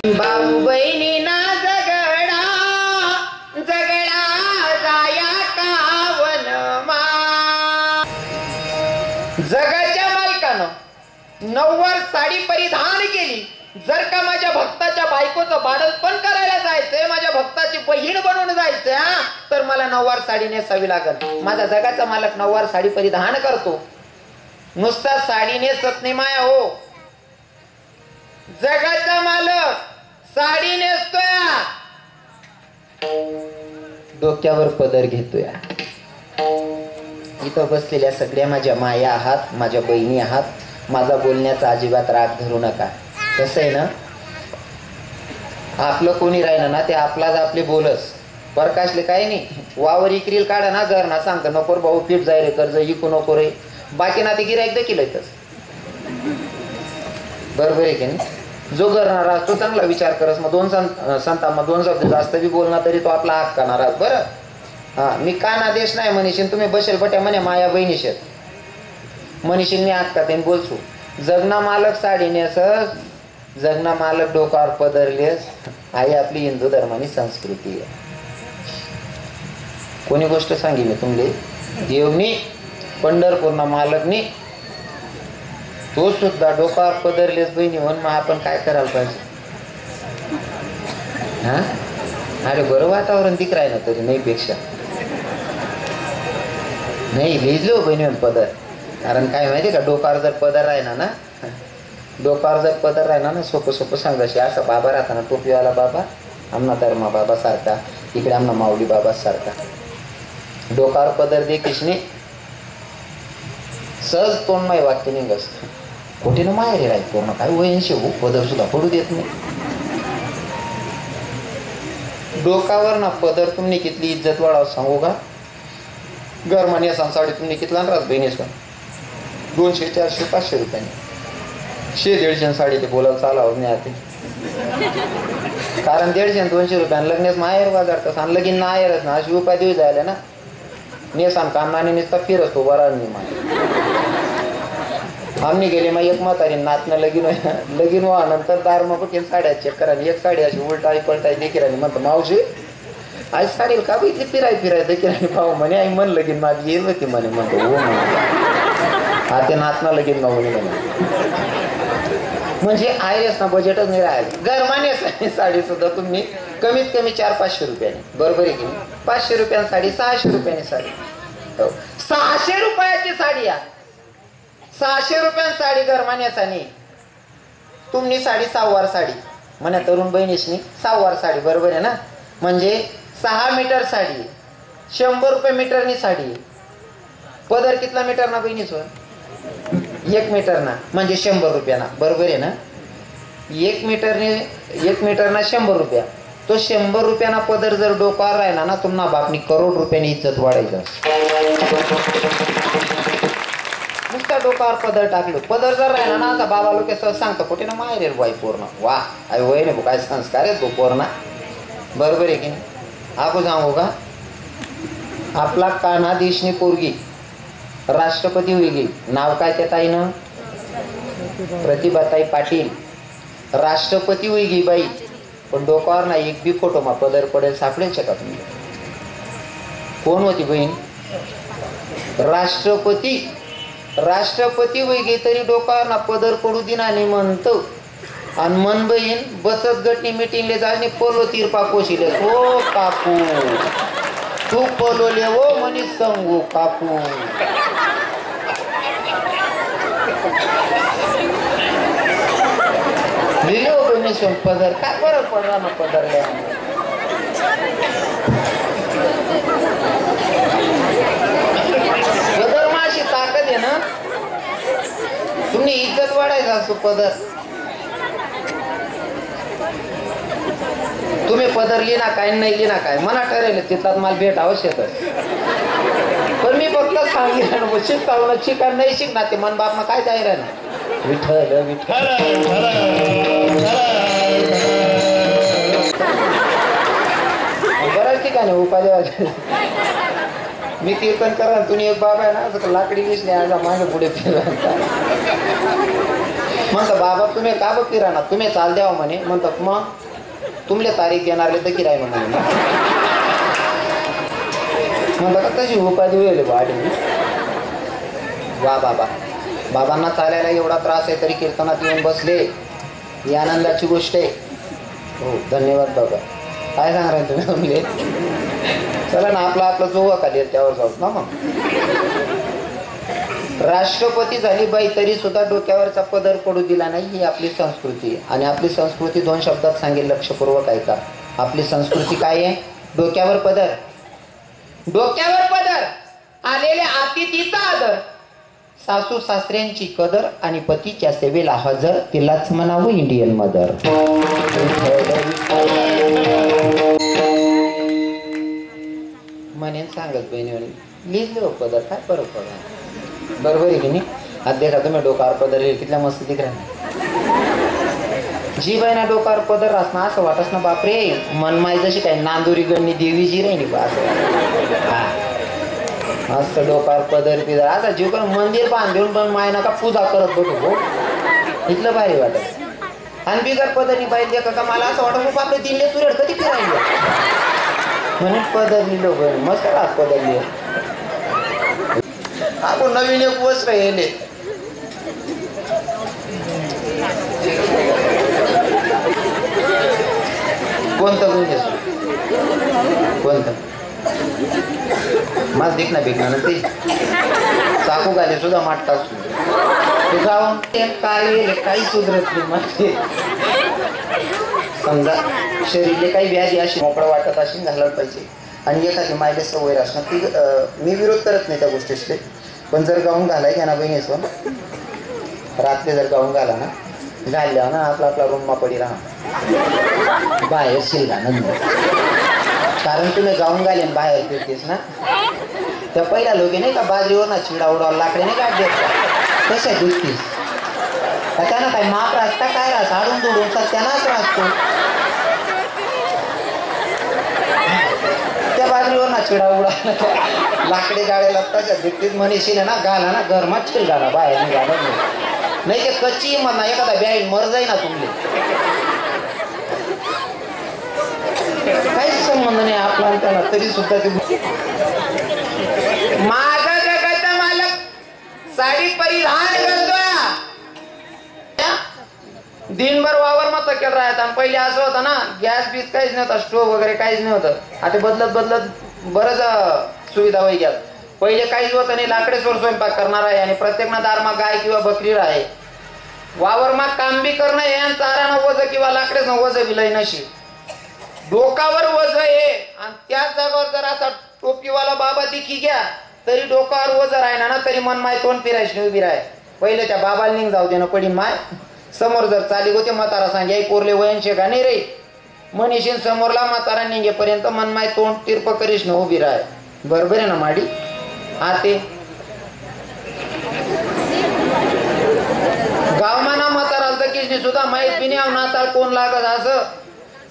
भाऊ बहिणी ना जगडा जगडा जाया कावन मा जगाच्या मालकानं नऊवार साडी परिधान केली. जर का माझ्या भक्ताच्या बायकोचं बाळंतपण करायला जायचंय, माझ्या भक्ताची बहीण बनवून जायचंय, तर मला नऊवार साडी नेसावी लागल. माझा जगाचा मालक नऊवार साडी परिधान करतो, नुसता साडी नेसत नाही माया हो. जगाचा मालक साडी नेसतोय, डोक्यावर पदर घेतोय. इथं बसलेल्या सगळ्या माझ्या माया आहात, माझ्या बहिणी आहात. माझा बोलण्याचा अजिबात राग धरू नका. कसं आहे ना, आपलं कोणी राहिलं ना ते आपलाच आपले बोलस. प्रकाशले काही नाही, वावर इकरील काढा ना, घर ना सांगतो नको भाऊ पीठ जाय रे, कर्ज इकू नको रे, बाकी ना ते गिरायक देखील येतच. बरोबर आहे की नाही? जो करणारा तो चांगला विचार करस. मग दोन संतांना दोन शब्द जास्त बी बोलणार तरी तो आपला हक्क करणार. बरं हा, मी कान आदेश नाही मनीषीन, तुम्ही बसेल बट्या म्हणे माया बहिणीशेत मनीषींनी हक्कात बोलसू. जगना मालक साडी नेसस, जगना मालक डोकावर पदरलेस, आई आपली हिंदू धर्मानी संस्कृती आहे. कोणी गोष्ट सांगी मी तुमले, देवनी पंढरपूरना मालकनी तो सुद्धा डोकावर पदरलेस बहिणी म्हणून. मग आपण काय करायला पाहिजे? हा अरे बरं वातावरण दिक राहिलं तरी नाही पेक्षा नाही लिहिलो बहिणी पदर. कारण काय माहिती का, डोकावर जर पदर राहिला ना, डोकावर जर पदर राहिला ना, सोपं सोपं सांगायचे. असं बाबा राहता ना, टोपीवाला बाबा, आमना धर्मा बाबा सारखा, इकडे आमना माऊली बाबा सारखा. डोकावर पदर देखील सहज तोंडमय वाक्य निघस. खोटी ना माहेर राहील पूर्ण काय वयनशे हो, पदर सुद्धा पडू देत नाही. डोकावर ना पदर तुम्ही कितली इज्जत वाढाव सांगू का? गरमानी असा साडी तुम्ही कितला राहत बहिणीस 200, 400, 500 रुपयाने 100-150 साडी ते बोलायला चालावं नाही आते. कारण 150-200 रुपयाने लग्नात माहेर वाजारतात आणि लगीन ना आहेरच ना, अशी उपाय देऊ जायला ना. नेसान कामनाने नुसता फिरच तो बरा नाही. मला आम्ही गेले मग एक म्हातारी नातनं लगीन व्हा नंतर दार मग बघेन साड्या चेक करा. एक साडी अशी उलटाई पलटाई देखील आणि म्हणतो मावशी आज साडील का बघितली फिराय देखील आणि भाऊ म्हणे आई मन लगीन माझी येईल होती म्हणे. म्हणतो हो हा ते नातना लगीन मागून म्हणजे आहेच ना, बजेटच नाही राहिलं. गरमाने साडी सुद्धा तुम्ही कमीत कमी 400-500 रुपयाने. बरोबर आहे की नाही? 500 रुपयाने साडी, 600 रुपयाने साडी. 600 रुपयाची साडी या 600 रुपयाने साडी गरमान्यासानी. तुम्ही साडी 6 वार साडी म्हणा तरुण बहिणीशनी 6 वार साडी. बरोबर आहे ना? म्हणजे 6 मीटर साडी, 100 रुपये मीटरनी साडी. पदर कितला मीटर ना बहिणीच? 1 मीटर ना, म्हणजे 100 रुपयाना. बरोबर आहे ना? 1 मीटरना 100 रुपया. तो 100 रुपयाना पदर जर डोकावर राहिला ना, तुम्हाला बापनी करोड रुपयाने इज्जत वाढायचं. नुसता डोकावर पदर टाकलो. पदर जर राहिला ना, असा बाबा लोक सहज सांगतो कुठे ना माहेर बाई पूर्ण. वा आई वय नाही काय संस्कार आहे तो पूर्ण. बरोबर आहे की नाही? आपण सांगू का, आपला कानाधीशनी पोरगी राष्ट्रपती होईल. नाव काय त्या ताईनं? प्रतिभाताई पाटील. राष्ट्रपती होईल बाई, पण डोकावर ना एक बी फोटो मा पदर पडेल सापडेल का तुम्ही? कोण होती बहीण? राष्ट्रपती होईल तरी डोकावर ना पदर पडू दिना नाही म्हणतो. आणि मन बहीण बचत गटनी मिटिंगले जाणे पोलो तिरपा कोशिले. हो काकू तू पोलोले हो म्हणी सांगू काकू. लिहिलो बहिणी सोन पदर काय फरक पडला ना पदरल्या. पदर माशी ताकद आहे ना, तुम्ही इज्जत वाढायचा असतो पदर. तुम्ही पदर लिहिना काय नाही लिहिना काय मना ठरेल तिथलाच मला भेट आवश्यकच. पण मी फक्त सांगितलं शिकता शिका नाही शिकणार ते मन बाप काय जाहीर ना. विठ्ठल विठ्ठल बऱ्याच ठिकाणी उपाय देवायचे. मी कीर्तन करा तुम्ही एक बाबा आहे ना लाकडी दिसले आज मागे पुढे फिरला. म्हणतो बाबा तुम्ही का बघ किराणा तुम्ही चाल द्यावं म्हणे. म्हणतात मग तुमले तारीख देणारले तर किराय म्हणे. म्हणतात का तशी उपाधी होईल वाढी. वा बाबा बाबांना चालायला एवढा त्रास आहे तरी कीर्तनात येऊन बसले, ही आनंदाची गोष्ट आहे. हो धन्यवाद बाबा. काय सांगणार तुम्ही म्हणले. चला ना आपला जो खाली त्यावर जाऊ ना. मग राष्ट्रपती झाली बाई तरी सुद्धा डोक्यावरचा पदर पडू दिला नाही, ही आपली संस्कृती आहे. आणि आपली संस्कृती 2 शब्दात सांगेल, लक्षपूर्वक ऐका. आपली संस्कृती काय आहे? डोक्यावर पदर, डोक्यावर पदर, आलेल्या अतिथीचा आदर, सासू सासऱ्यांची कदर आणि पतीच्या सेवेला हजर, तिलाच म्हणावं इंडियन मदर. म्हणेन सांगत बहिणी लिहिलं पदर काय फरक पडा. बरोबर आहे की नाही. आज देखा तुम्ही डोकावर पदर लिहिले कितल्या मस्त दिख जी बाईना डोकावर पदर असणार असं वाटस ना बापरे मनमाय जशी काय नांदुरी गणनी देवी जी राहिली बा असं. मस्त डोकावर पदर पिदर असा जीव करून मंदिर बांधून पण माय नका पूजा करत बघू हो. इथलं भारी वाटत. आणि बिगर पदरनी पाहिजे का मला असं वाटत बापरे दिले तुरेड कधी फिरायला म्हणून पदर लिहिलो मस्त राहत पदर लिह. आपण नवीन एक वस्त्र येले कोणतं गुण कोणतं माझ देख ना बेकना ते चाकू घाले सुद्धा माठ टाकू ते जाऊन ते काय काही सुधरत नाही माझे. समजा शरीरले काही व्याधी अशी मोकळं वाटत अशी घालायला पाहिजे. आणि एखादी मायले सवय असणार ती मी विरोध करत नाही त्या गोष्टीचे. पण जर गाऊन घालाय घ्या ना बहिणीचं रात्री जर गाऊन घाला ना घालल्या ना आपला रूममा पडी राहा बाहेर शिलगा ना. कारण तुम्ही गाऊन घालेन बाहेर फिरतेस ना त्या पहिल्या लोक नाही का बाजरीवर ना चिडा उडावला लाकडे नाही काढ देत कशा दिसतीस त्यांना काय माप राहता काय राहत आडून दुडून त्यांनाच राहतो. त्या बाजरीवर ना चिडा उडा लाकडे गाड्याला तशा दिसतीस म्हणशील ना घाला ना घरमाच चिल घाला बाहेर निघाला नाही ते कच्ची म्हणा एखादा बॅग मर जाई ना तुमले. काहीच संबंध नाही आपला त्याला तरी सुद्धा ते माझा जगाचा मालक साडी परिधान करतोय. दिनभर वावर मत केलं राहत. आणि पहिले असं होतं ना गॅस बीस काहीच नव्हता स्टोव्ह वगैरे काहीच नव्हतं. आता बदलत बरंच सुविधा होई गेल्या. पहिले काहीच होतं नाही लाकडेसवर स्वयंपाक करणार आहे आणि प्रत्येक दारमा गाय किंवा बकरी आहे. वावरमा काम बी करणं हे आणि चारानं वज किंवा लाकडेच वज बी लय नशी डोकावर वज आहे. आणि त्याच जागावर जर असा टोपीवाला बाबा दिखी घ्या तरी डोकावर वज राहिना ना तरी मन माय तोंड फिरायची उभी राह. पहिले त्या बाबाला निघ जाऊ दे ना पडीन माय समोर जर चाली होते म्हातारा सांगे पोरले वयनशे का नाही रे मनीषीन समोरला म्हातारा निघेपर्यंत मन माय तोंड तिरप करीश ना उभी राह. बरोबर आहे ना माडी. हा ते गावमाना म्हाताराला दकीसनी सुद्धा माहीत बी नाही नाताळ कोण लागत असं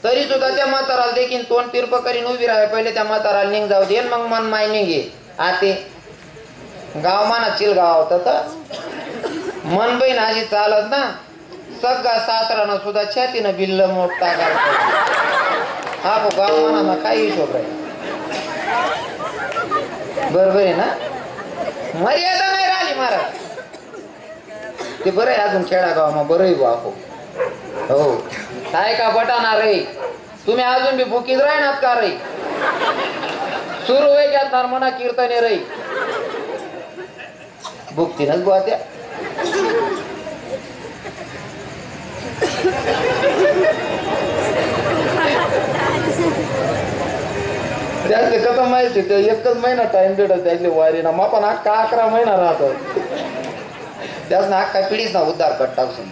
तरी सुद्धा त्या म्हाताराला देखील तोंड तिरप करीन उभी राहाय. पहिले त्या म्हाताराला निघ जाऊ दे मग मन माय निघे. आते गावमाना चिल गाव होत मन बहीण अशी चालत ना सगळा सासरानं सुद्धा छातीनं बिल्ल मोठा हा गावमाना काही हिशोब राहील. बरोबर आहे ना. मर्यादा नाही राहिली महाराज. ते बरं आहे अजून खेडागाव बरं आहे बापू हो काय का बटाना रे तुम्ही अजून बी भुकीच राहणार का रे सुरू होई घेणार म्हणा कीर्तने रे भुकतीनच बुवा त्या त्यातले कथा माहिती ते एकच महिना टाइम देतात त्यातले वारी ना मग पण अख्खा 11 महिना राहतात. त्याच ना अख्खा पिढीच ना उद्धार कट टाकून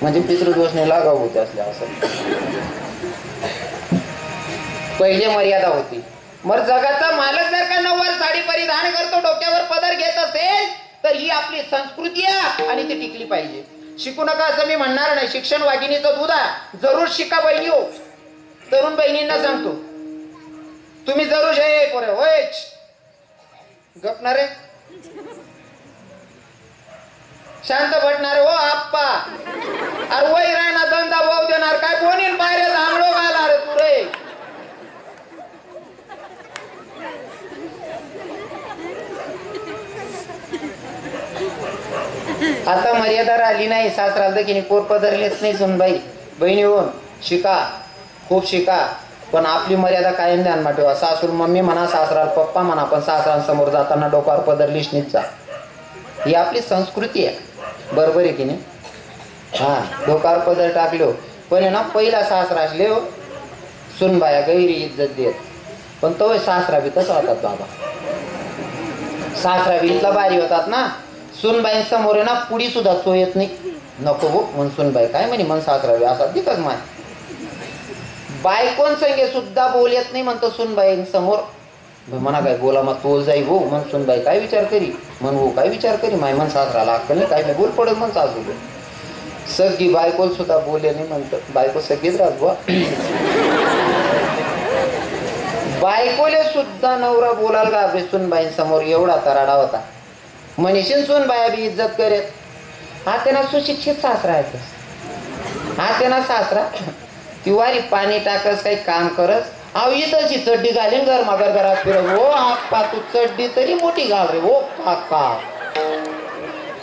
म्हणजे पितृदोष नाही लागाव होते असल्या असं. पहिले मर्यादा होती. मग जगाचा मालक जर का नववार साडी परिधान करतो डोक्यावर पदर घेत असेल तर ही आपली संस्कृती आहे आणि ती टिकली पाहिजे. शिकू नका असं मी म्हणणार नाही. शिक्षण वाघिणीचं दूध आहे. जरूर शिका बहिणी हो. तरुण बहिणींना सांगतो तुम्ही जरूर पोरे होय गपणारे शांत भटणार हो आप्पा. अरे वय राहणार धंदा भाऊ देणार काय कोणी बाहेर आंगडो घाला रे तू रे. आता मर्यादा राहिली नाही. सासराला की पोर पदरलेच नाही सुनबाई. बहिणी होऊन शिका, खूप शिका, पण आपली मर्यादा कायम ध्यानात ठेवा. सासूर मम्मी म्हणा, सासराला पप्पा म्हणा, पण सासरांसमोर जाताना डोक्यावर पदरलीच नीच जा. ही आपली संस्कृती आहे. बरोबर आहे की नाही? हा, डोक्यावर पदर टाकलो पण ना पहिला सासरा असले हो सुनबाया गैरी इज्जत देत. पण तो सासरा बी तसा होतात बाबा. सासरा बी इथला भारी होतात ना. सुनबाई समोर आहे ना पुढी सुद्धा चो येत नाही. नको हो म्हणून सुनबाई काय म्हणे मन सासरा बी असा दिकच माय. बायकोन संगे सुद्धा बोल येत नाही म्हणतो सुनबाई समोर. म्हणा काय बोला मग तोल जाई हो मन सुनबाई काय विचार करी. मन हो काय विचार करी माय मन सासराला हक्क नाही काय नाही बोल पडत मन सासू. सगळी बायकोल सुद्धा बोलले नाही म्हणतो. बायको सगळीच राहत बुवा. बायकोले सुद्धा नवरा बोलाल का आपले सुनबाई समोर एवढा तराडा होता. मनीषीन सुनबाया बी इज्जत करेत. हा त्यांना सुशिक्षित सासरा आहे. हा त्यांना सासरा ती वारी पाणी टाकस काही काम करस. अहो इथंची चड्डी घालीन गरमागर घरात फिरव हो आप्पा. तू चड्डी तरी मोठी घाल रे हो काका.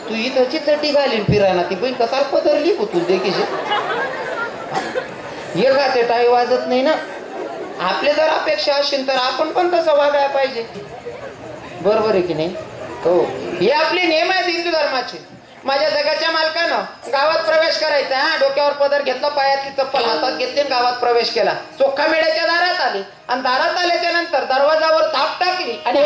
तू इथंची चड्डी घालीन फिरायला ती बहीण कसा पदरली तू देखील. हे का ते टाळी वाजत नाही ना. आपले जर अपेक्षा असेल तर आपण पण तसं वागायला पाहिजे. बरोबर आहे की नाही? हो, हे आपले नियम आहेत हिंदू धर्माचे. माझ्या जगाच्या मालकानं गावात प्रवेश करायचा. हा, डोक्यावर पदर घेतला, पायातली चप्पल हातात घेतली, गावात प्रवेश केला. चोखा मेळ्याच्या दारात आले आणि दारात आल्याच्या नंतर दरवाजावर थाप टाकली आणि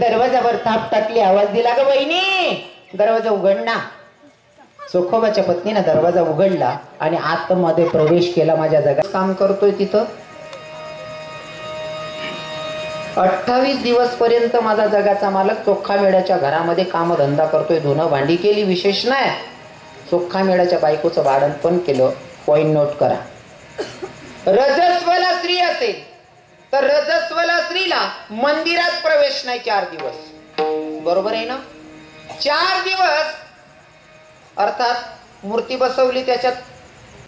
दरवाजावर थाप टाकली. आवाज दिला ग बहिणी दरवाजा उघडना. चोखोबाच्या पत्नीने दरवाजा उघडला आणि आतमध्ये प्रवेश केला. माझ्या जगात काम करतोय तिथं 28 दिवस पर्यंत माझा जगाचा मालक चोखा मेळ्याच्या घरामध्ये कामधंदा करतोय. धुणं भांडी केली, विशेष नाही. चोखा मेळ्याच्या बायकोचं भाडण पण केलं. पॉइंट नोट करा. रजस्वला स्त्री असेल तर रजस्वला स्त्रीला मंदिरात प्रवेश नाही 4 दिवस. बरोबर आहे ना? 4 दिवस अर्थात मूर्ती बसवली, त्याच्यात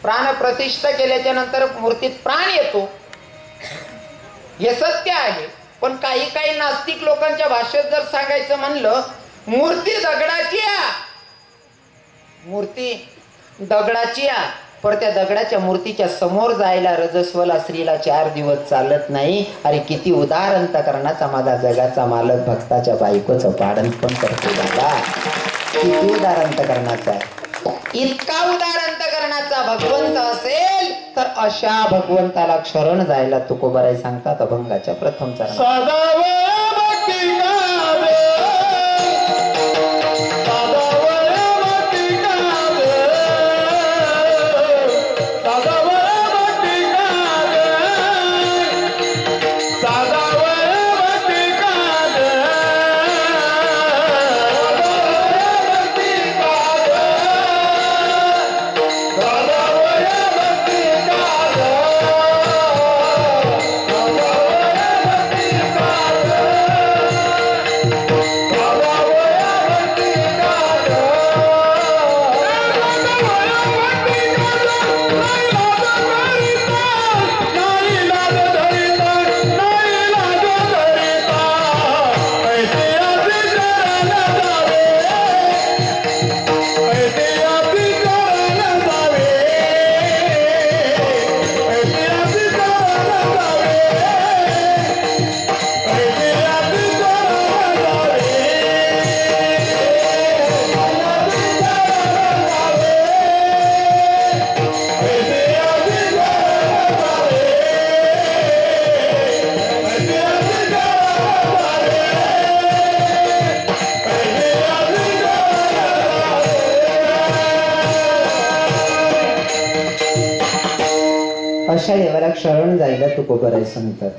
प्राण प्रतिष्ठा केल्याच्या नंतर मूर्तीत प्राण येतो. हे सत्य आहे. पण काही काही नास्तिक लोकांच्या भाषेत जर सांगायचं म्हणलं, मूर्ती दगडाची आहे, मूर्ती दगडाची आहे, पण त्या दगडाच्या मूर्तीच्या समोर जायला रजस्वला स्त्रीला 4 दिवस चालत नाही. अरे किती उदार अंतकरणाचा माझा जगाचा मालक भक्ताच्या बायकोचं पाडण पण करतो बाबा. किती उदार अंतकरणाचा आहे. इतका उदार अंतकरणाचा भगवंत असेल तर अशा भगवंताला शरण जायला तुकोबाराय सांगतात अभंगाच्या प्रथम चरणात. अशा देवाला शरण जायला तुकोबराय सांगतात.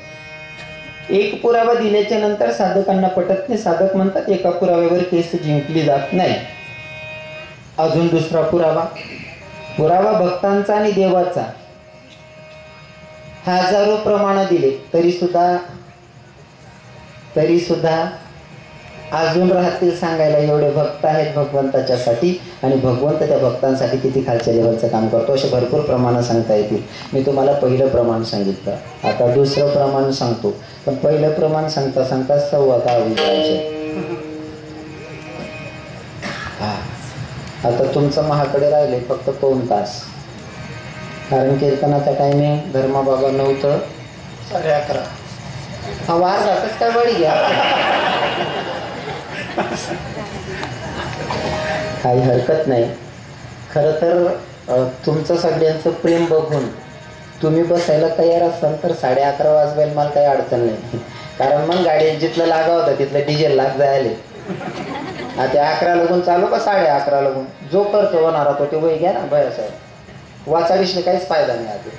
एक पुरावा दिल्याच्या नंतर साधकांना पटत नाही. साधक म्हणतात एका पुराव्यावर केस जिंकली जात नाही. अजून दुसरा पुरावा भक्तांचा आणि देवाचा. हजारो प्रमाण दिले तरी सुद्धा अजून राहतील सांगायला एवढे भक्त आहेत भगवंताच्यासाठी, आणि भगवंत त्या भक्तांसाठी किती खालच्या लेवलचं काम करतो असे भरपूर प्रमाण सांगता येतील. मी तुम्हाला पहिलं प्रमाण सांगितलं, आता दुसरं प्रमाण सांगतो. पण पहिलं प्रमाण सांगता सांगता 10:15 वाजले. आता तुमचं महाकडे राहिले फक्त 2 तास, कारण कीर्तनाचा टायमिंग धर्माबाबा नव्हतं 11:30. हा वार जातच काय बळी घ्या, काही हरकत नाही. खरं तर तुमचं सगळ्यांचं प्रेम बघून तुम्ही बसायला तयार असाल तर 11:30 वाजवायला मला काही अडचण नाही, कारण मग गाडी जिथलं लागा होतं तिथलं डिझेल लाग जायले. आता 11 लागून चालू का 11:30 लागून, जो खर्च होणारा तो ते वय घ्या ना भया साहेब. वाचाविषयी काहीच फायदा नाही. आधी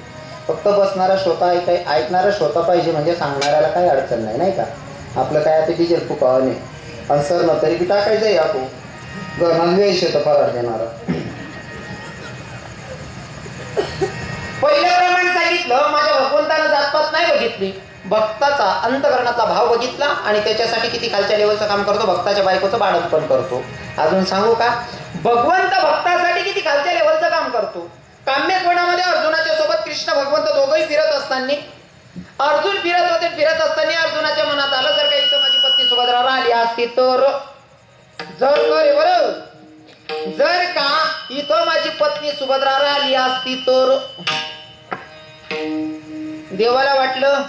फक्त बसणारा श्रोता ऐकणारा श्रोता पाहिजे, म्हणजे सांगणाऱ्याला काही अडचण नाही, नाही का. आपलं काय आता डिझेल फुकावं नाही, आणि सर न तरी बी टाकायचं आहे आपण घरमान वेळ शेत फरार देणारा. पहिलं प्रमाण सांगितलं, माझ्या भगवंतानं जातपात नाही बघितली, भक्ताचा अंतकरणाचा भाव बघितला, आणि त्याच्यासाठी किती खालच्या लेवलचं काम करतो, भक्ताच्या बायकोचं बाळंतपण करतो. अजून सांगू का, भगवंत भक्तासाठी किती खालच्या लेवलचं काम करतो. काम्य कोणामध्ये अर्जुनाच्या सोबत कृष्ण भगवंत दोघंही फिरत असताना, अर्जुन फिरत असताना अर्जुनाच्या मनात आलं, जर का इथं माझी पत्नी सुभद्रा राहिली असती तर, जर का इथं माझी पत्नी सुभद्रा राहिली असती तर. देवाला वाटलं,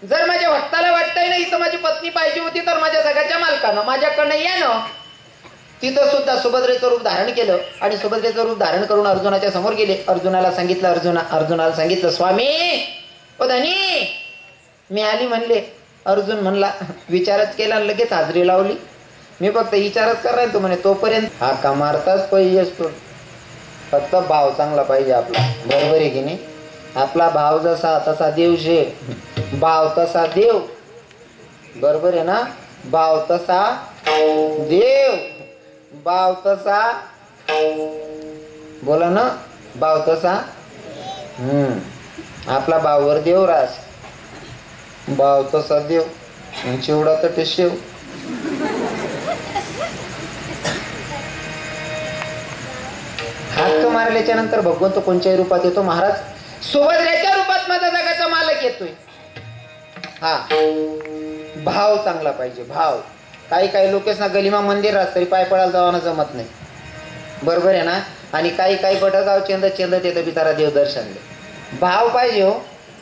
जर माझ्या भक्ताला वाटतंय ना इथं माझी पत्नी पाहिजे होती, तर माझ्या जगाच्या मालकानं माझ्याकडनं यानं तिथं सुद्धा सुभद्रेचं रूप धारण केलं, आणि सुभद्रेचं रूप धारण करून अर्जुनाच्या समोर गेले. अर्जुनाला सांगितलं स्वामी ओ धनी मी आली म्हणले. अर्जुन म्हणला, विचारच केला लगेच हाजरी लावली. मी फक्त विचारच कराय तो म्हणे, तोपर्यंत हाका मारताच पाहिजे असतो, फक्त भाव चांगला पाहिजे आपला. बरोबर आहे की नाही. आपला भाव जसा तसा देव शे, भाव तसा देव. बरोबर आहे ना. भाव तसा देव, भाव तसा, बोला ना, भाव तसा. आपला भाववर देव रास, भाव तसा देव, चिवडा तर शेव. हात मारल्याच्या नंतर भगवंत कोणत्याही रूपात येतो. महाराज सुभद्रेच्या रूपात माझा जगाचा मालक येतोय. हा भाव चांगला पाहिजे, भाव. काही लोकेस ना गलिमा मंदिर राहत तरी पाय पडायला जावाना जमत नाही. बरोबर आहे ना. आणि काही बडगाव चेंदत येतं बिचारा देवदर्शनले. भाव पाहिजे हो.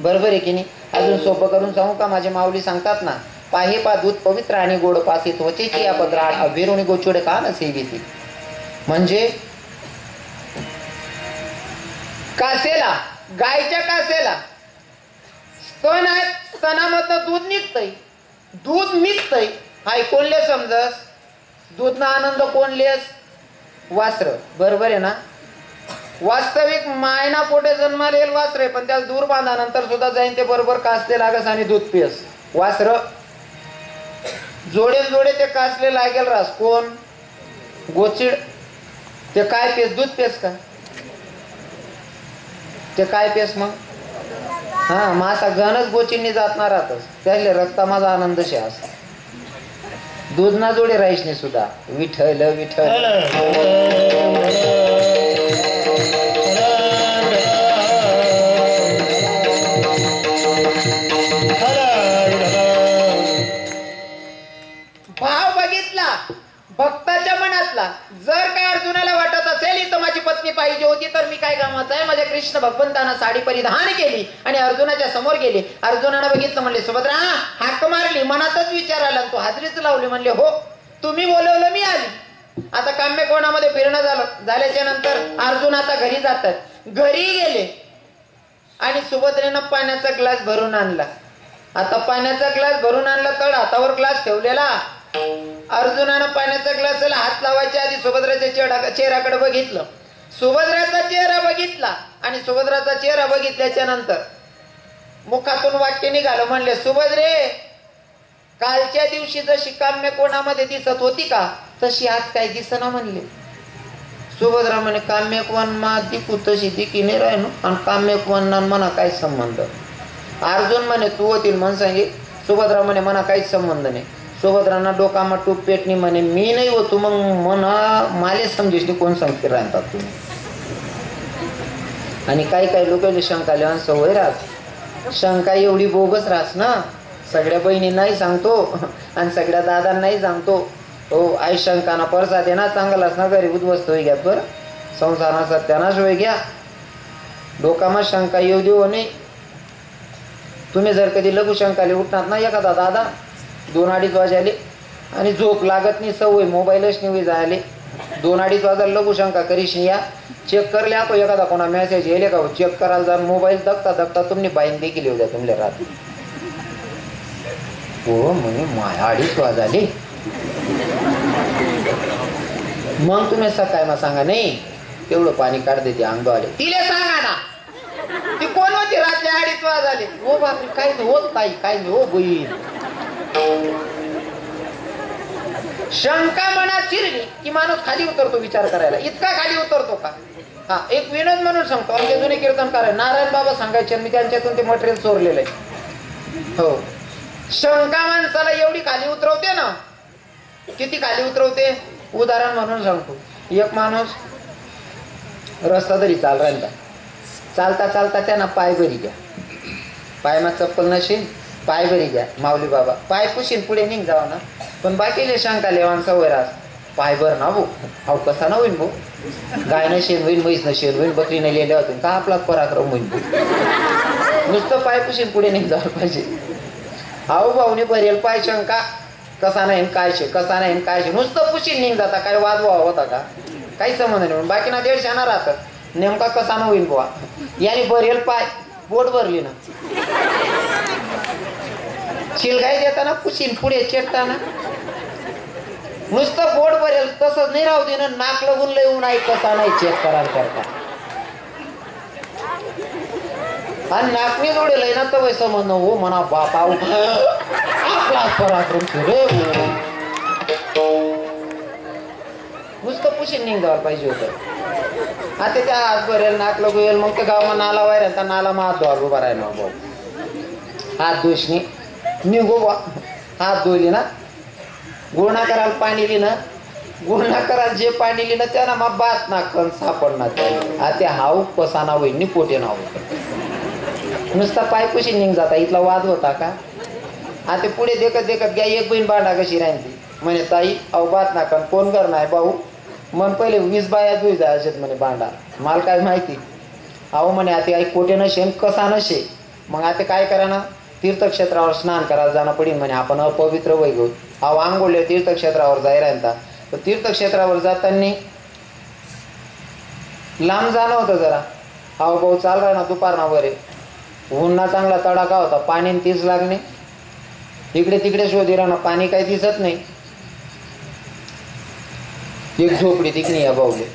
बरोबर आहे की नाही. अजून सोपं करून सांगू का, माझे माऊली सांगतात ना, पाहे पा दूध पवित्र आणि गोड पासी त्वचेची या पद्राड अभिरुणी गोचुडे का न सेविती. म्हणजे कासेला, गायच्या कासेला स्तन आहेत, स्तनामधनं दूध निघतंय. हाय कोणले समजस, दूध ना आनंद कोणलेस, वासर. बरोबर आहे ना. वास्तविक मायना पोटे जन्माला येईल वासरे, पण त्याला दूर बांधानंतर सुद्धा जाईन ते बरोबर कासले लागस आणि दूध पियस. वासर जोडे ते कासले लागेल रास. कोण गोचिड, ते काय पेस, दूध पेस का, ते काय पेस मग. हा मासा घनच गोचिडनी जात ना राहतस, त्याले रक्ता माझा आनंद शास. दूध ना जोडे राहीश नाही सुद्धा. विठ्ठल विठ्ठल. भाव बघितला भक्ताच्या मनातला. जर काय अर्जुनाला वाटत असेल इथं माझी पत्नी पाहिजे होती तर मी काय कामाचा आहे. माझ्या कृष्ण भगवंतानं साडी परिधान केली आणि अर्जुनाच्या समोर गेली. अर्जुनानं बघितलं, म्हणले सुभद्रा हाक मारली, मनातच विचार आला, तू हाजरीच लावली. म्हणले हो, तुम्ही बोलवलं मी आली. आता काम्य कोणामध्ये फिरणं झाल्याच्या नंतर अर्जुन आता घरी जातात. घरी गेले आणि सुभद्रेनं पाण्याचा ग्लास भरून आणला. आता पाण्याचा ग्लास भरून आणला तर हातावर ग्लास ठेवलेला. अर्जुनानं पाण्याचा ग्लासाला हात लावायच्या आधी सुभद्रेच्या चेहऱ्याकडे बघितलं. सुभद्राचा चेहरा बघितला आणि सुभद्राचा चेहरा बघितल्याच्या नंतर मुखातून वाक्य निघालं, म्हणले सुभद्रे, कालच्या दिवशी जशी काम्य कोणामध्ये दिसत होती का तशी आज काय दिसना म्हणले. सुभद्रा म्हणे काम्य कोण मा दिकू तशी दिकी नाही राहिनो आणि काम्य कोण म्हणा काय संबंध. अर्जुन म्हणे तू होतील म्हण सांगे. सुभद्रा म्हणे म्हणा काहीच संबंध नाही. सुभद्रांना डोकामा टूप पेटणी म्हणे मी नाही होतो मग म्हणा माले समजेशनी कोण सांगते राहतात तुम्ही. आणि काही काही लोकांनी शंका लिहान सवय राहत. शंका एवढी बोगस राहस ना, सगळ्या बहिणींनाही सांगतो आणि सगळ्या दादांनाही सांगतो. हो आई शंकाना परसा दे ना, चांगलाच ना घरी उद्ध्वस्त होई घ्या बरं, संसारा सत्यानाश होई घ्या, डोकामा शंका येऊ देऊ नाही. तुम्ही जर कधी लघु शंकाले उठणार ना एखादा दादा 2-2:30 वाजले आणि झोप लागत नाही, सवय मोबाईलच नाही जायले, 2-2:30 वाजायला लघु शंका करीश या चेक करले आपण एखादा कोणा मेसेज येले का चेक करायला जा, मोबाईल दगता दगता तुम्ही बाईन देखील येऊ द्या तुमले रात्री. हो म्हणे माया 2:30 वाजले. मग तुम्ही सकाळ मग सांगा नाही तेवढं पाणी काढ देते अंग आले तिला सांगा ना ती कोण होती रात्री 2:30 वाजले. हो बापरे काही नाही होत ताई काही नाही हो बहीण. शंका मनात शिरली की माणूस खाली उतरतो विचार करायला. इतका खाली उतरतो का? हा एक विनोद म्हणून सांगतो. आमचे जुने कीर्तनकार नारायण बाबा सांगायचे, मी त्यांच्यातून ते मटेरियल चोरलेलं आहे. हो शंका माणसाला एवढी खाली उतरवते ना, किती खाली उतरवते उदाहरण म्हणून सांगतो. एक माणूस रस्ता तरी चाल राहिला, चालता चालता त्यांना पाय बरी घ्या, पाय मा चप्पल नशील पाय बरी घ्या, माऊली बाबा पाय पुशीन पुढे निघ जावा ना. पण बाकीले शंका लेवान सवय रास पाय बर ना भाऊ, अहो कसा ना होईन भाऊ, गाय न शेण होईन म्हैस न शेण होईन बकरी न लिहिल्या होती का आपला पराक्रम होईन. नुसतं पाय पुशीन पुढे निघ जावं पाहिजे. अहो भाऊने भरेल पाय शंका कसा नाही काय शे कसा नाही काय शे नुसतं पुशीन निघ जाता, काय वाद व्हावा होता का? काही संबंध नाही. बाकी ना 150 राहतात नेमका कसा न होईल बुवा. याने भरेल पाय बोट भरली ना, शिलगाई देताना पुशीन पुढे चेटताना नुसतं बोट भरेल तसंच नाही राहू दे ना, नाक लगून येऊन आई कसा नाही चेक करायला करता आणि नाकनी जोडेल आहे ना तर संबंध हो म्हणा बापा आपला पराक्रम रे नुसतं पुशीन निघ जायला पाहिजे होतं. आता त्या हात भरेल नाक लगू येईल मग ते गावाला नाला वायर त्या नाला मग हात धुवाल उभा राहिला भाऊ, हात धुसणी निघो बा, हात धुवली ना गुन्हा करायला पाणी लिहिणं, गुन्हा करायला जे पाणी लिहिणं त्यांना मग बात ना कण सापडणार. आता हाऊ कसा नाव होईल पोटे नाव नुसता पायपुशी निघ जाता इथला वाद होता का? आता पुढे देखत देखत घ्या एक बहीण भांडा कशी राहिली म्हणे ताई अहो बात ना कण कोण करणार भाऊ मन पहिले 20 बाया दुई जायचे म्हणे भांडा मला काय माहिती. अहो म्हणे आता आई कोटे नशे कसा नशे मग आता काय करा ना तीर्थक्षेत्रावर स्नान करायला जाणं पडेल म्हणे आपण अपवित्र वय घेऊ. अहो आंघोळले तीर्थक्षेत्रावर जाय राहता तर तीर्थक्षेत्रावर जाताना लांब जाणं होतं जरा. अहो भाऊ चाल राहा ना दुपार ना वरे उन्हा चांगला तडाखा होता, पाणी 30 लागणे इकडे तिकडे शोधी राहणं पाणी काही दिसत नाही. एक झोपडी दिखणी या भाऊले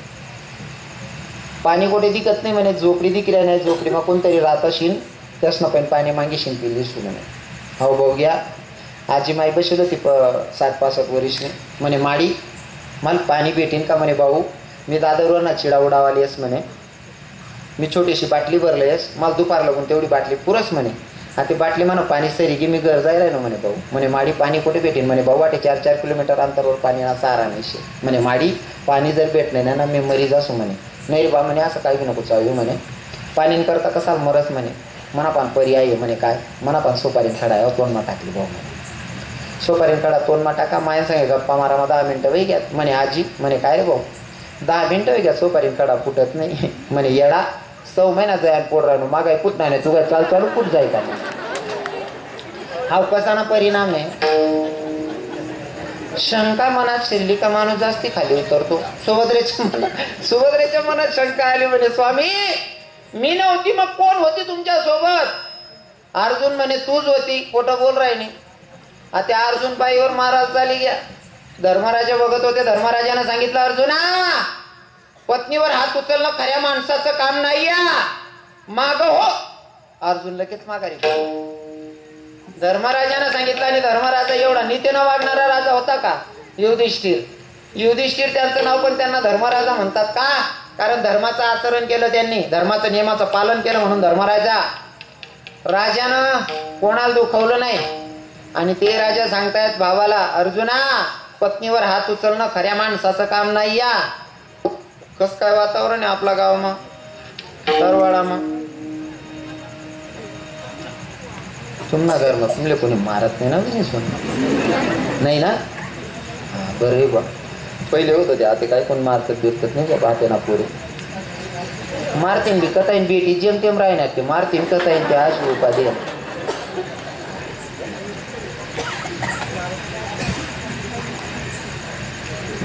पाणी कुठे दिखत नाही म्हणे झोपडी दिखल्या नाही झोपडी मग कोणतरी राहत असेल त्यासनं पण पाणी मागेशील ती दिसू म्हणे. हो भाऊ घ्या आजी माई बसत होती 60-65 वर्षने म्हणे माडी मला पाणी भेटेन का म्हणे भाऊ मी दादावर ना चिडा उडावाली आहेस म्हणे मी छोटीशी बाटली भरली आहेस मला दुपार लागून तेवढी बाटली पुरस म्हणे. आता ती बाटली म्हणा पाणी सरी की मी घर जायला ना म्हणे भाऊ म्हणे माडी पाणी कुठे भेटेन म्हणे भाऊ वाटे 4-4 किलोमीटर अंतरावर पाणी ना सारा नाही म्हणे माडी पाणी जर भेटलं ना मी मरीज असू म्हणे. नाही बा म्हणे असं काही नको चालू म्हणे पाणी करता कसा मरस म्हणे मनापान पर्याय आहे म्हणे काय मनापान सोपारी खडा आहे तोंडमा टाकली भाऊ म्हणे सोपारी खडा तोंडमा टाका माया सांगे गप्पा मारा मग 10 मिनटं वही घ्या म्हणे आजी म्हणे काय रे भाऊ 10 मिनटं वही घ्या सोपारी खडा फुटत नाही म्हणे येडा 6 महिना जाय पोट राहणं मागाय फुटणार नाही तुझा चाल चालू फुट जाय का हा कसा ना परिणाम आहे. शंका मनात शिरली का माणूस जास्ती खाली उतरतो. सुभद्रेच्या मनात शंका आली म्हणे स्वामी मी नव्हती मग कोण होती तुमच्या सोबत? अर्जुन म्हणे तूच होती खोटं बोल राहिली. आता अर्जुन बाईवर महाराज चाली घ्या धर्मराजा बघत होते. धर्मराजाने सांगितलं अर्जुना पत्नीवर हात उचलणं खऱ्या माणसाचं काम नाही या. माग हो. अर्जुन लगेच माघारी. धर्मराजानं सांगितलं आणि धर्मराजा एवढा नीतीनं वागणारा राजा होता का? युधिष्ठिर. युधिष्ठिर त्यांचं नाव, पण त्यांना धर्मराजा म्हणतात का? कारण धर्माचं आचरण केलं त्यांनी, धर्माचं नियमाचं पालन केलं म्हणून धर्मराजा. राजानं कोणाला दुखवलं नाही. आणि ते राजा सांगतायत भावाला, अर्जुना पत्नीवर हात उचलणं खऱ्या माणसाचं काम नाही या. कस काय वातावरण आहे आपला गाव मा तरवाडा मा? तुम्हाला घर मग तुमले कोणी मारत नाही ना? नाही ना? हा बरं बा. पहिले होतं ते, आता काय कोण मारतात बिरतात नाही बाबा. आता ना पुढे मारतीन बी कथाईन बेटी जेमतेम राहणार ते मारतीन कथाईन ते अशी उपाधी.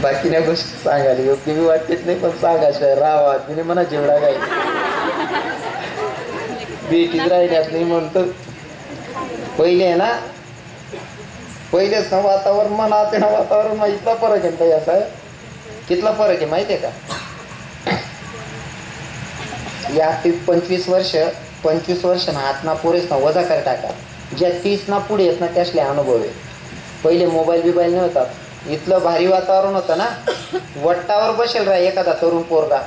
बाकीच्या गोष्टी सांगायला योग्य मी वाटतेच नाही, पण सांगाशिवाय राहा तिने म्हणा जेवढा काय बेटीच राहिल्यात नाही म्हणतो. पहिले आहे ना, पहिलेच ना वातावरण म्हणा आता वातावरण इतका फरक आहे ताई. असा कितला फरक आहे माहिती आहे का? या 25 वर्ष ना हात ना पुरेच ना वजा कर टाका. ज्या 30 ना पुढे येत ना त्यासले अनुभव आहे. पहिले मोबाईल बिबाईल नाही होता. इथलं भारी वातावरण होतं ना. वट्टावर बसेल राहा एखादा तरुण पोरगा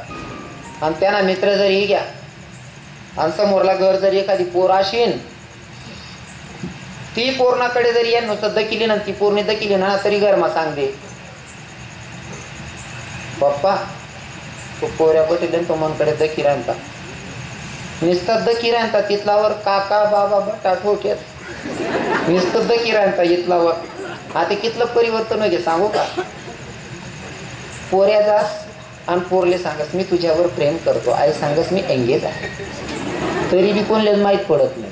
आणि त्यांना मित्र जरी घ्या आणि समोरला घर जरी एखादी पोर असेल, ती पोरणाकडे जरी या नुसतं दकिली ना, ती पोरणी दकिली ना तरी गरमा सांगते, पप्पा तो पोऱ्या पटेल तो मनकडे दकी राहता. नुसतं दकी राहता तिथलावर काका बाबा बटा ठोक्यात नुसतं दकी राहता इथलावर. आता कितलं परिवर्तन होते सांगू का? पोऱ्या जास आणि पोरले सांगस मी तुझ्यावर प्रेम करतो, आई सांगस मी एंगेज आहे, तरी बी कोणलेच माहीत पडत नाही.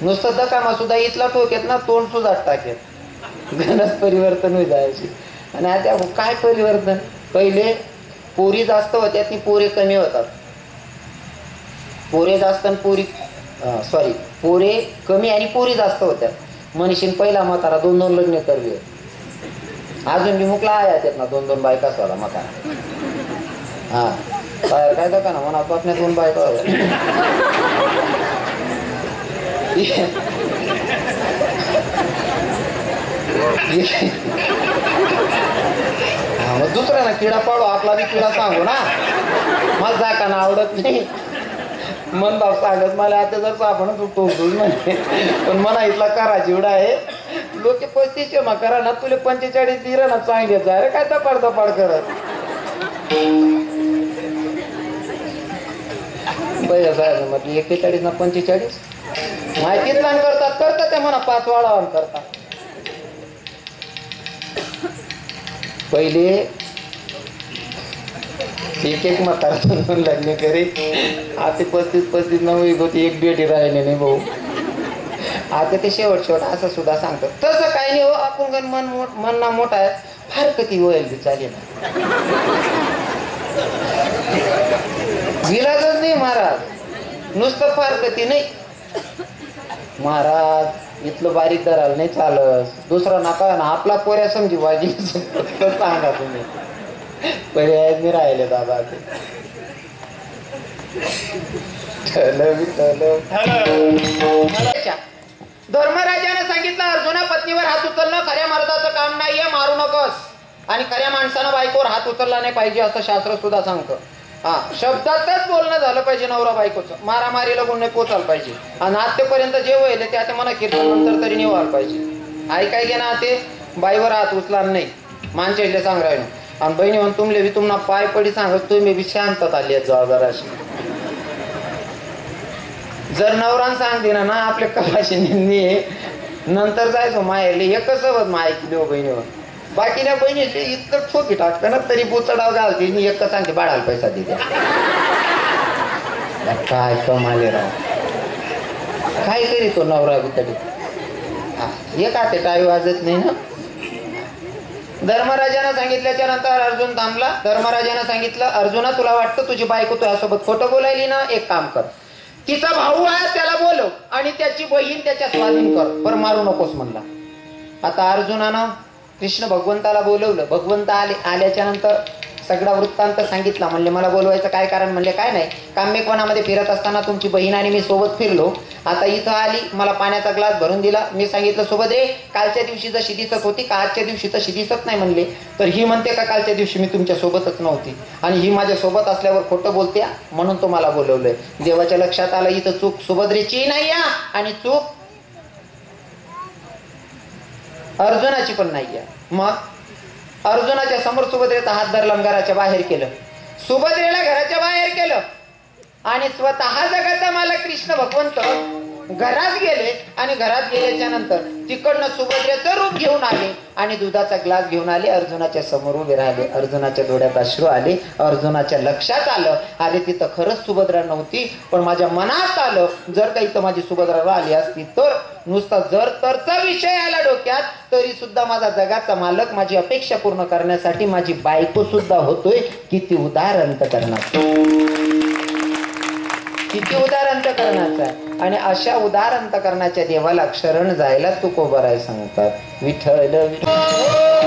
नुसतं दकामा सुद्धा इथला ठोक्यात ना तोंड सुद्धा टाकेत. गणच परिवर्तन होई जायची. आणि आता काय परिवर्तन? पहिले पोरी जास्त होत्या ती पोरे कमी होतात. पोरे जास्त आणि पोरे कमी आणि पोरी जास्त होत्या. मनीषीन पहिला म्हातारा 2-2 लग्न करले. अजून बी मुकला आहे त्यात ना 2-2 बायका स्वला म्हातारा. हा बाहेर काय का ना म्हणा पासण्या 2 बायका हा. मग दुसरा ना किडा पाडू आपला बी किडा सांगू ना. मला जाकाना आवडत नाही. मन बाप सांगत मला आता जर सापण तोडून म्हणे, पण मना इथला करा जेवढा आहे. लोक 35 मग करा ना, तुले 45 दिरा ना चांगले जा रे काय तपाड करत. पहिल्या साहेब म्हटलं 41 ना 45 माहितीच लहान करतात ते म्हणा 5 वाढावण करतात. पहिले एक म्हातारा लग्न करी. आता 35 नऊ होती, एक बेटी राहिली नाही भाऊ. आता ते शेवट असं सुद्धा सांगतात. तसं काही नाही हो, आपण मन ना मोठा आहे फार कधी होईल चालेल ना. विलाजच नाही महाराज, नुसतं फार कधी नाही महाराज. इथलं बारीक दराला नाही चालत. दुसरा नका ना आपला पोऱ्या समजी वाजी सांगा तुम्ही. पर्याय मी राहिले दादा ते धर्मराजाने सांगितलं, अर्जुना पत्नीवर हात उचलणं खऱ्या मर्दाचं काम नाहीये, मारू नकोस. आणि खऱ्या माणसानं बायकोवर हात उचलला नाही पाहिजे असं शास्त्र सुद्धा सांगतं. हा शब्दातच बोलणं झालं पाहिजे नवरा बायकोचं. मारामारीला गुण नाही पोचायला पाहिजे. आणि आत्तापर्यंत जे वहिले ते आता मला कीर्तन नंतर तरी निवायला पाहिजे. ऐकाय गे ना ते बाईवर हात उचला नाही माणसाला सांग राहिलो. आणि बहिणी म्हणून तुमले बी तुम्हाला पाय पडी सांगत तुम्ही बी शांतता आली आहेत जबाबदार अशी. जर नवरान सांगते ना आपल्या कपाशी नंतर जायचो माहेरले एकच सोबत माय की देव बहिणीवर. बाकीच्या बहिणी इतकं ठोकी टाकतं ना तरी बोचडाव घालते. मी एक सांगते बाळाला पैसा देते. काय कमाले राव काय करी तो नवरा तरी. हा एक ते टाळी वाजत नाही ना. धर्मराजानं सांगितल्याच्या नंतर अर्जुन थांबला. धर्मराजानं सांगितलं, अर्जुना तुला वाटतं तुझी बायको तुझ्यासोबत खोटं बोलायली ना, एक काम कर, तिचा भाऊ आहे त्याला बोलव आणि त्याची बहीण त्याच्या स्वाधीन कर, पर मारू नकोस म्हणला. आता अर्जुनानं कृष्ण भगवंताला बोलवलं. भगवंत आल्याच्या नंतर सगळा वृत्तांत सांगितला. म्हणले मला बोलवायचं काय कारण? म्हणले काय नाही, काम्यकोणामध्ये फिरत असताना तुमची बहीण आणि मी सोबत फिरलो. आता इथं आली, मला पाण्याचा ग्लास भरून दिला. मी सांगितलं सुभद्रे कालच्या दिवशी जशी दिसत होती का आजच्या दिवशी तशी दिसत नाही म्हणले. तर ही म्हणते का कालच्या दिवशी मी तुमच्या सोबतच नव्हती आणि ही माझ्या सोबत असल्यावर खोटं बोलते म्हणून तुम्हाला बोलवलंय. देवाच्या लक्षात आलं इथं चूक सुभद्रेची नाही आणि चूक अर्जुनाची पण नाहीये. मग अर्जुनाच्या समोर सुभद्रेचा हात धरला, घराच्या बाहेर केलं, सुभद्रेला घराच्या बाहेर केलं आणि स्वतः जगाचा मालक कृष्ण भगवंत घरात गेले आणि घरात गेल्याच्या नंतर तिकडनं सुभद्रेचं रूप घेऊन आले आणि दुधाचा ग्लास घेऊन आले. अर्जुनाच्या समोर उभे राहिले. अर्जुनाच्या डोळ्यात अश्रू आले. अर्जुनाच्या लक्षात आलं अरे तिथं खरंच सुभद्रा नव्हती, पण माझ्या मनात आलं जर का इथं माझी सुभद्रा आली असती तर नुसता जर तरचा विषय आला डोक्यात तरी सुद्धा माझा जगाचा मालक माझी अपेक्षा पूर्ण करण्यासाठी माझी बायको सुद्धा होतोय. किती उदार अंतकरणाचा, किती उदार अंतकरणाचा. आणि अशा उदार अंतकरणाच्या देवाला शरण जायला तुकोबराय सांगतात. विठ्ठल विठ्ठल